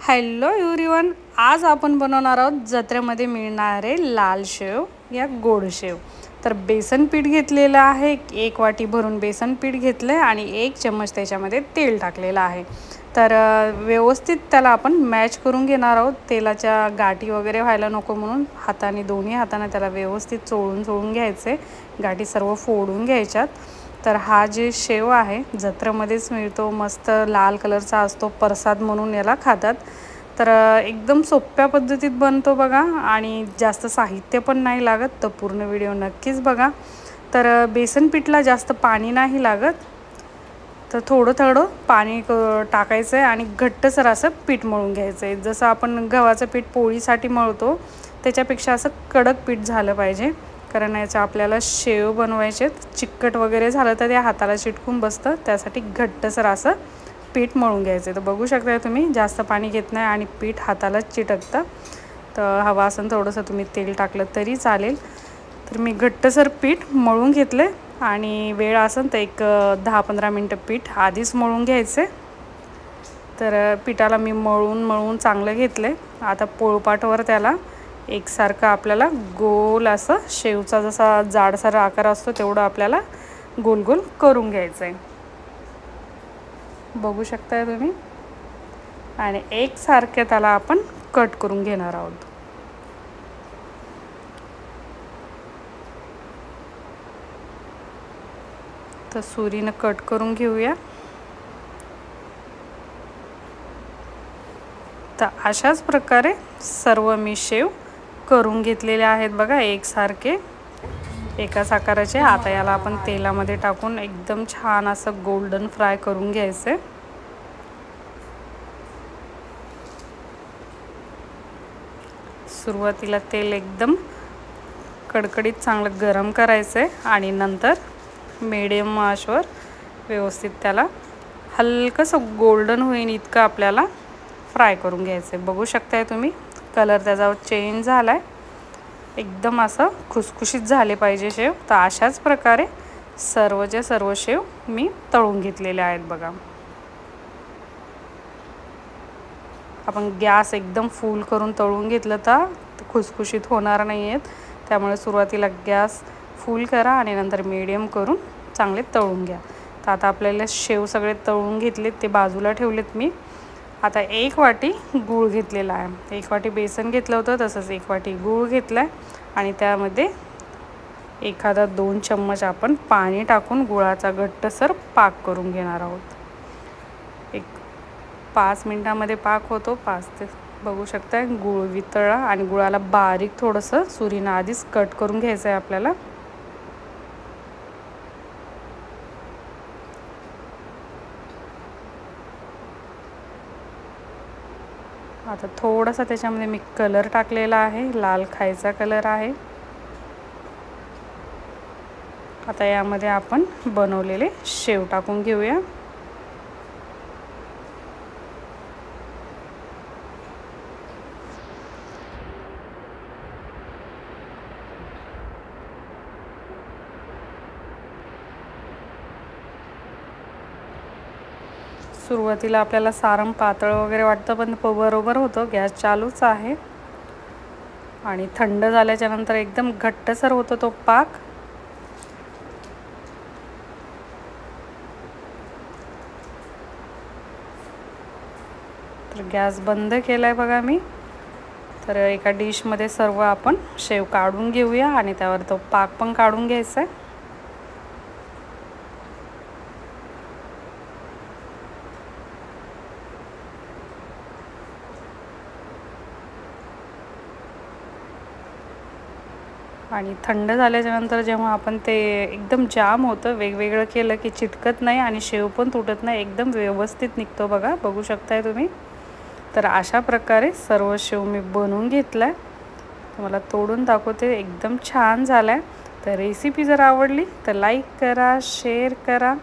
Hello everyone, आज आपण बनवणार आहोत जत्रेमध्ये मिळणारे लाल शेव या गोड शेव। तर बेसन पीठ घेतलेलं आहे, एक वाटी भरून बेसन पीठ घेतले आणि 1 चम्मच त्याच्यामध्ये तेल टाकलेलं आहे। तर व्यवस्थित त्याला आपण मॅच करून घेणार आहोत। तेलाच्या गाठी वगैरे व्हायला नको म्हणून हाताने दोन्ही हाताने त्याला व्यवस्थित चोळून घ्यायचे, गाठी सर्व फोडून घ्यायच्यात। तर हा जे शेव आहे जत्रेमध्येच मिळतो, मस्त लाल कलरचा असतो, प्रसाद म्हणून याला खातात। तर एकदम सोप्या पद्धतीत बनतो बघा आणि जास्त साहित्य पण नाही लागत, तर पूर्ण व्हिडिओ नक्कीच बघा। तर बेसन पीठला जास्त पाणी नाही लागत, तर थोडं पाणी टाकायचं आहे आणि घट्टसर असं पीठ मळून घ्यायचं आहे। जसं आपण गव्हाचं पीठ पोळीसाठी मळतो त्याच्यापेक्षा असं कडक पीठ झालं पाहिजे, कारण याचा आपल्याला शेव बनवायचे। चिकट वगैरे झालं तर त्या हाताला चिटकून बसतं, त्यासाठी घट्टसर असं पीठ मळून घ्यायचं। तर बघू शकता तुम्ही, जास्त पाणी घेत नाही आणि पीठ हाताला चिटकतं। तर हवा असेल थोडंसं तुम्ही तेल टाकलं तरी चालेल। तर मी घट्टसर पीठ मळून घेतले आणि वेळ असेल तर एक 10-15 मिनटं पीठ आधीच मळून घ्यायचे। तर पिठाला मी मळून चांगलं घेतले। आता पोळपाटवर त्याला एकसारखं आपल्याला गोल असं शेवचा जसा जाडसर आकार असतो तेवढं आपल्याला गोल गोल करून घ्यायचं आहे, बघू शकताय तुम्ही। आणि एकसारखे त्याला आपण कट करून घेणार आहोत। तर सुरीने कट करून घेऊया। तर अशाच प्रकारे सर्व मी शेव करून घेतलेले आहेत बघा, एकसारखे एकाच आकाराचे। आता याला आपण तेलामध्ये टाकून एकदम छान असं गोल्डन फ्राय करून घ्यायचे। सुरुवातीला तेल एकदम कडकडीत चांगलं गरम करायचं आणि नंतर मीडियम आचवर व्यवस्थित त्याला हलकंसं गोल्डन होईन इतकं आपल्याला फ्राय करून घ्यायचं। बघू शकताय तुम्ही, कलर त्याचा चेंज झालाय, एकदम असं खुसखुशीत झाले पाहिजे शेव। तर अशाच प्रकारे सर्व शेव मी तळून घेतलेले आहेत बघा। आपण गॅस एकदम फुल करून तळून घेतलं तर खुसखुशीत होणार नाही आहेत, त्यामुळे सुरुवातीला गॅस फुल करा आणि नंतर मीडियम करून चांगले तळून घ्या। तर आता आपल्याला शेव सगळे तळून घेतलेत, ते बाजूला ठेवलेत मी। आता 1 वाटी गूळ घेतलेला आहे, 1 वाटी बेसन घेतलं होतं तसंच 1 वाटी गूळ घेतलाय आणि त्यामध्ये एखादा 2 चम्मच आपण पाणी टाकून गुळाचा घट्टसर पाक करून घेणार आहोत। 5 मिनिटांमध्ये पाक होतो, 5 ते बघू शकताय। गूळ वितळला आणि गुळाला बारीक थोडंसं सुरीने आधीच कट करून घ्यायचं आहे आपल्याला। आता थोडासा त्याच्यामध्ये मी कलर टाकलेला आहे, लाल खायचा कलर आहे। आता यामध्ये आपण बनवलेले शेव टाकून घेऊया। सुरुवातीला आपल्याला सारण पातळ वगैरे वाटतं, पण बरोबर होतं, गॅस चालूच आहे। आणि थंड झाल्याच्या नंतर एकदम घट्टसर होतो तो पाक। तर गॅस बंद केलाय बघा मी। तर एका डिशमध्ये सर्व आपण शेव काढून घेऊया आणि त्यावर तो पाक पण काढून घ्यायचा आहे। आणि थंड झाल्याच्या नंतर जेव्हा आपण ते एकदम जाम होतं, वेगवेगळं केलं की चिटकत नाही आणि शेव पण तुटत नाही, एकदम व्यवस्थित निघतो बघा, बघू शकताय तुम्ही। तर अशा प्रकारे सर्व शेव मी बनवून घेतलाय, तुम्हाला तोडून दाखवते, एकदम छान झालाय। तर रेसिपी जर आवडली तर लाईक करा, शेअर करा।